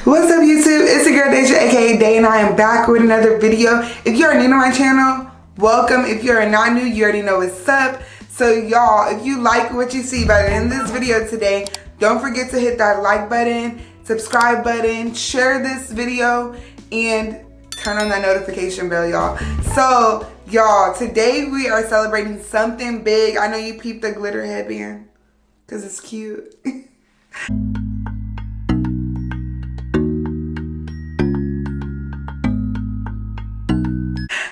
What's up YouTube? It's your girl Daejha aka Day, and I am back with another video. If you are new to my channel, welcome. If you are not new, you already know what's up. So y'all, if you like what you see by the end of this video today, don't forget to hit that like button, subscribe button, share this video, and turn on that notification bell, y'all. So y'all, today we are celebrating something big. I know you peeped the glitter headband because it's cute.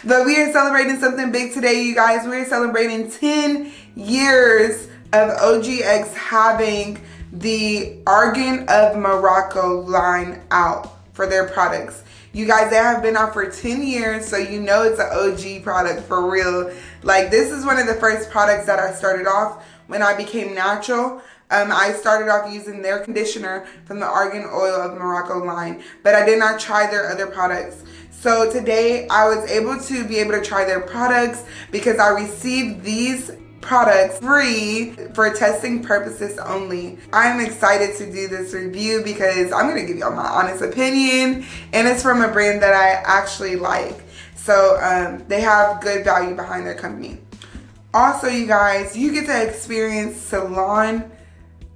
But we are celebrating something big today, you guys. We are celebrating 10 years of OGX having the Argan of Morocco line out for their products. You guys, they have been out for 10 years, so you know it's an OG product for real. Like, this is one of the first products that I started off when I became natural. I started off using their conditioner from the Argan Oil of Morocco line, but I did not try their other products. So today I was able to try their products because I received these products free for testing purposes only. I'm excited to do this review because I'm going to give y'all my honest opinion, and it's from a brand that I actually like. So they have good value behind their company. Also, you guys, you get to experience salon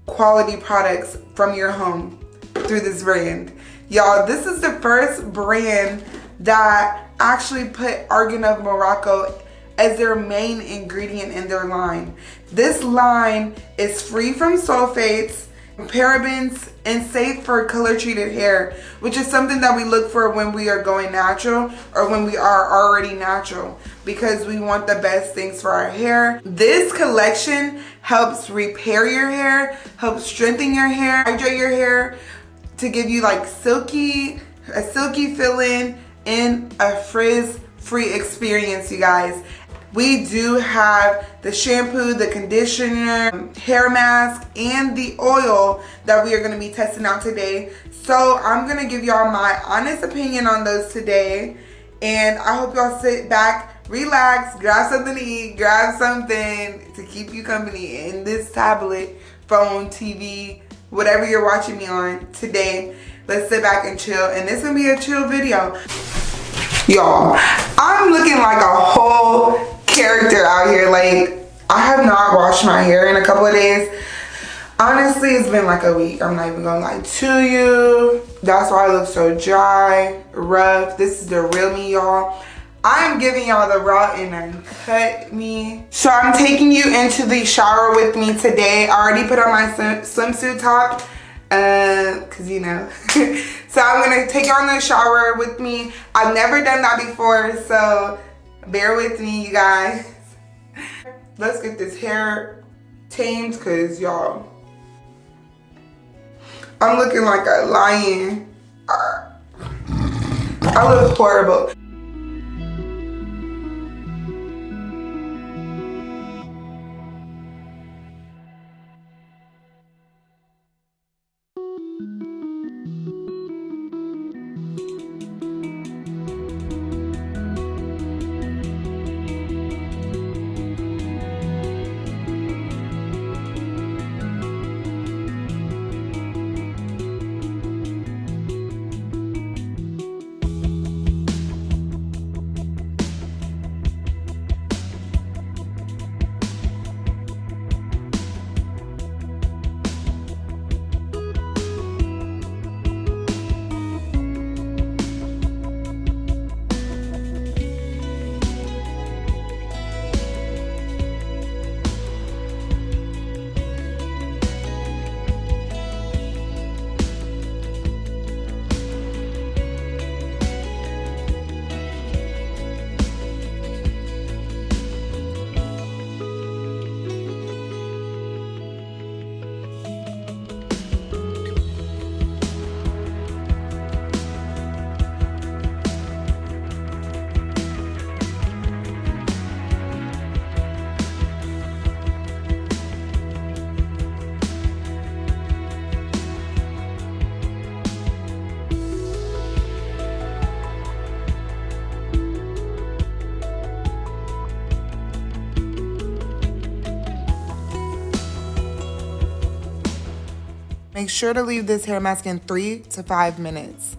quality products from your home through this brand. Y'all, this is the first brand that actually put Argan of Morocco as their main ingredient in their line. This line is free from sulfates, parabens, and safe for color treated hair, which is something that we look for when we are going natural or when we are already natural, because we want the best things for our hair. This collection helps repair your hair, helps strengthen your hair, hydrate your hair to give you like a silky feeling and a frizz-free experience, you guys. We do have the shampoo, the conditioner, hair mask, and the oil that we are going to be testing out today. So I'm going to give y'all my honest opinion on those today. And I hope y'all sit back, relax, grab something to eat, grab something to keep you company in this tablet, phone, TV, whatever you're watching me on today. Let's sit back and chill, and this is gonna be a chill video. Y'all, I'm looking like a whole character out here. Like, I have not washed my hair in a couple of days. Honestly, it's been like a week. I'm not even gonna lie to you. That's why I look so dry, rough. This is the real me, y'all. I'm giving y'all the raw and uncut me. So I'm taking you into the shower with me today. I already put on my swimsuit top. Cause you know. So I'm gonna take you on the shower with me. I've never done that before, so bear with me, you guys. Let's get this hair tamed, cause y'all, I'm looking like a lion. I look horrible. Make sure to leave this hair mask in 3 to 5 minutes.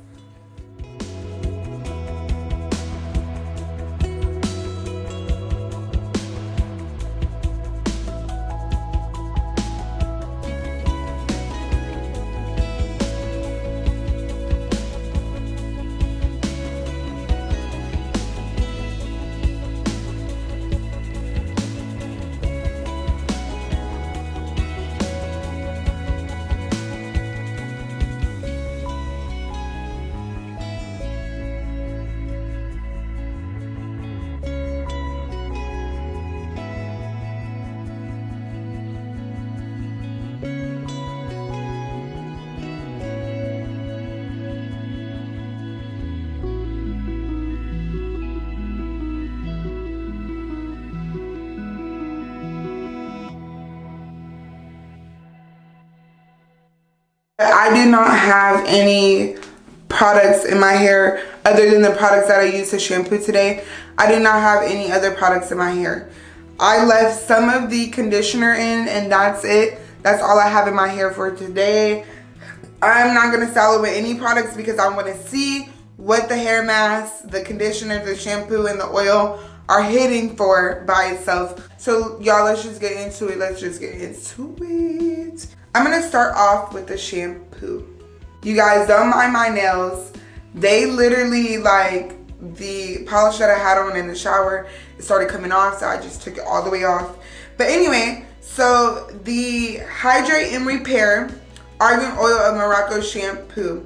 I do not have any products in my hair other than the products that I use to shampoo today. I do not have any other products in my hair. I left some of the conditioner in and that's it. That's all I have in my hair for today. I'm not going to style it with any products because I want to see what the hair mask, the conditioner, the shampoo, and the oil are hitting for by itself. So y'all, let's just get into it. I'm going to start off with the shampoo. You guys, don't mind my nails. They literally, like, the polish that I had on in the shower, it started coming off, so I just took it all the way off. But anyway, so the Hydrate and Repair Argan Oil of Morocco shampoo.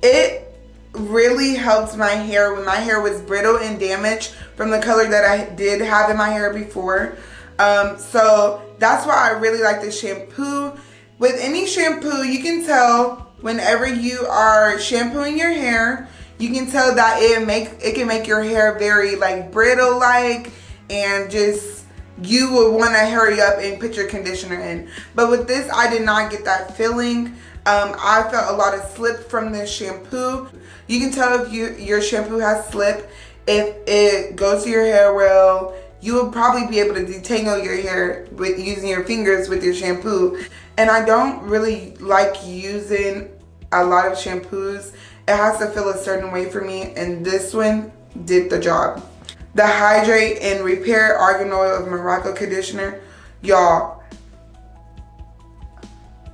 It really helped my hair when my hair was brittle and damaged from the color that I did have in my hair before. So that's why I really like this shampoo. With any shampoo, you can tell whenever you are shampooing your hair, you can tell that it can make your hair very like brittle like, and just you would want to hurry up and put your conditioner in. But with this, I did not get that feeling. I felt a lot of slip from this shampoo. You can tell if your shampoo has slip if it goes to your hair well. You will probably be able to detangle your hair with using your fingers with your shampoo. And I don't really like using a lot of shampoos. It has to feel a certain way for me, and this one did the job. The Hydrate and Repair Argan Oil of Morocco conditioner. Y'all,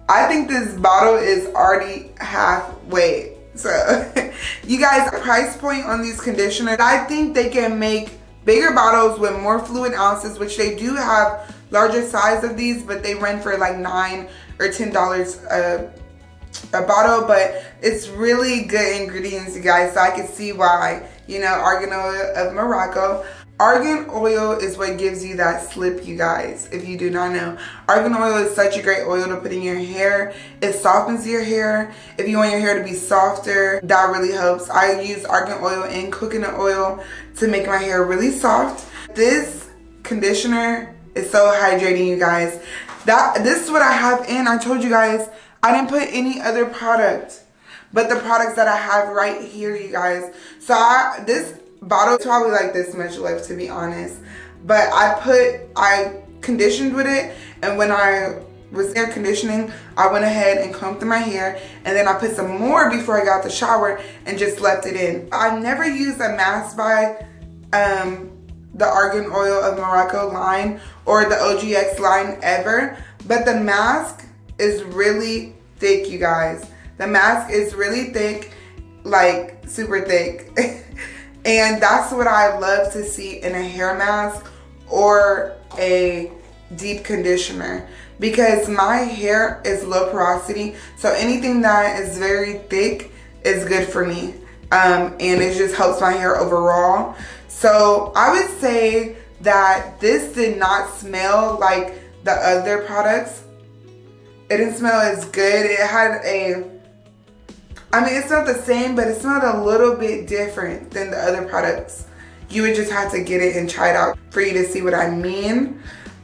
I think this bottle is already halfway. So, you guys, price point on these conditioners, I think they can make bigger bottles with more fluid ounces, which they do have larger size of these, but they run for like $9 or $10 a bottle. But it's really good ingredients, you guys, so I can see why, you know, Argan Oil of Morocco. Argan oil is what gives you that slip, you guys, if you do not know. Argan oil is such a great oil to put in your hair. It softens your hair. If you want your hair to be softer, that really helps. I use argan oil and coconut oil to make my hair really soft. This conditioner is so hydrating, you guys. This is what I have in. I told you guys I didn't put any other product but the products that I have right here, you guys. So this bottle is probably like this much left, to be honest, but I conditioned with it, and when I was air conditioning, I went ahead and combed through my hair, and then I put some more before I got the shower and just left it in. I never used a mask by the Argan Oil of Morocco line or the OGX line ever, but the mask is really thick, you guys. The mask is really thick, like super thick. And that's what I love to see in a hair mask or a deep conditioner, because my hair is low porosity, so anything that is very thick is good for me, and it just helps my hair overall. So I would say that this did not smell like the other products. It didn't smell as good. It had it's not the same, but it smelled a little bit different than the other products. You would just have to get it and try it out for you to see what I mean.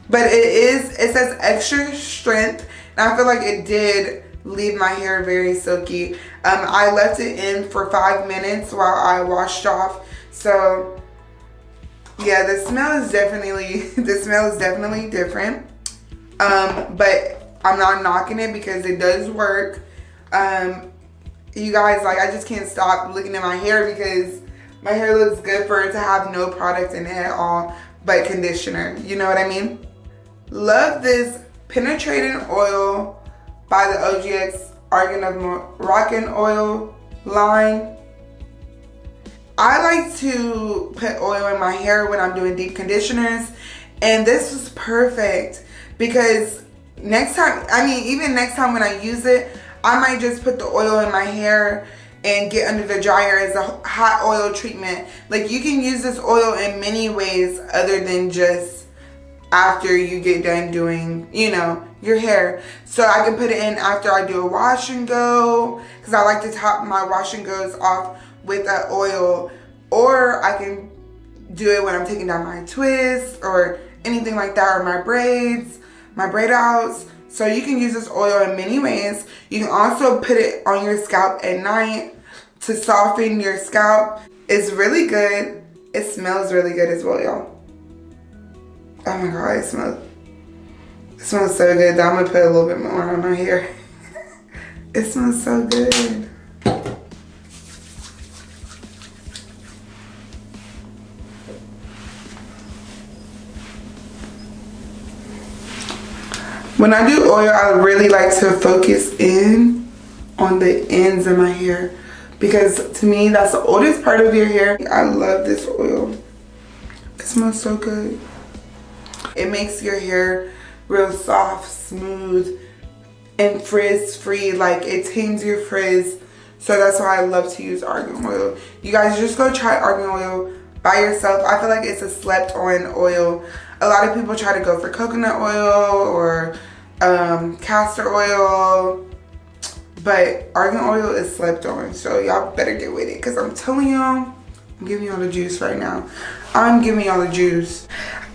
But it says extra strength, and I feel like it did leave my hair very silky. I left it in for 5 minutes while I washed off. So yeah, the smell is definitely different. But I'm not knocking it because it does work. You guys, like, I just can't stop looking at my hair because my hair looks good for it to have no product in it at all but conditioner. You know what I mean? Love this penetrating oil by the OGX Argan of Moroccan oil line. I like to put oil in my hair when I'm doing deep conditioners, and this was perfect because next time, even next time when I use it, I might just put the oil in my hair and get under the dryer as a hot oil treatment. Like, you can use this oil in many ways other than just after you get done doing, you know, your hair. So I can put it in after I do a wash and go, because I like to top my wash and goes off with that oil, or I can do it when I'm taking down my twists or anything like that, or my braids, my braid outs. So you can use this oil in many ways. You can also put it on your scalp at night to soften your scalp. It's really good. It smells really good as well, y'all. Oh my God, it smells so good that I'm gonna put a little bit more on my hair. It smells so good. When I do oil, I really like to focus in on the ends of my hair because to me, that's the oldest part of your hair. I love this oil. It smells so good. It makes your hair real soft, smooth, and frizz-free. Like, it tames your frizz. So that's why I love to use argan oil. You guys just go try argan oil by yourself. I feel like it's a slept-on oil. A lot of people try to go for coconut oil or castor oil, but argan oil is slept on. So y'all better get with it because I'm telling y'all, I'm giving y'all the juice right now. I'm giving y'all the juice.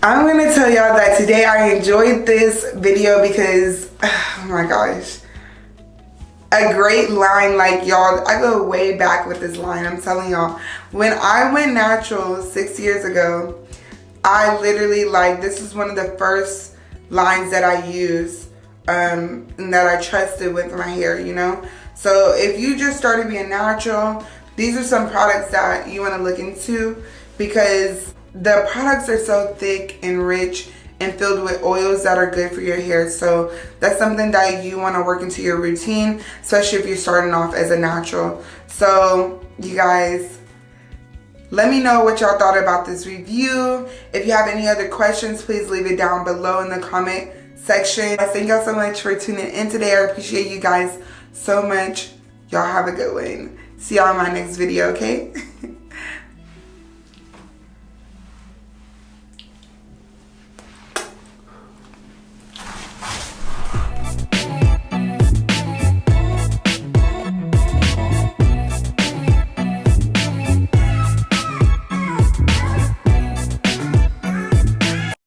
I'm gonna tell y'all that today I enjoyed this video because, oh my gosh, a great line. Like, y'all, I go way back with this line. I'm telling y'all, when I went natural 6 years ago, I literally, like, this was one of the first lines that I used and that I trusted with my hair, you know? So if you just started being natural, these are some products that you want to look into because the products are so thick and rich and filled with oils that are good for your hair. So that's something that you want to work into your routine, especially if you're starting off as a natural. So you guys, let me know what y'all thought about this review. If you have any other questions, please leave it down below in the comment section. Thank y'all so much for tuning in today. I appreciate you guys so much. Y'all have a good one. See y'all in my next video, okay?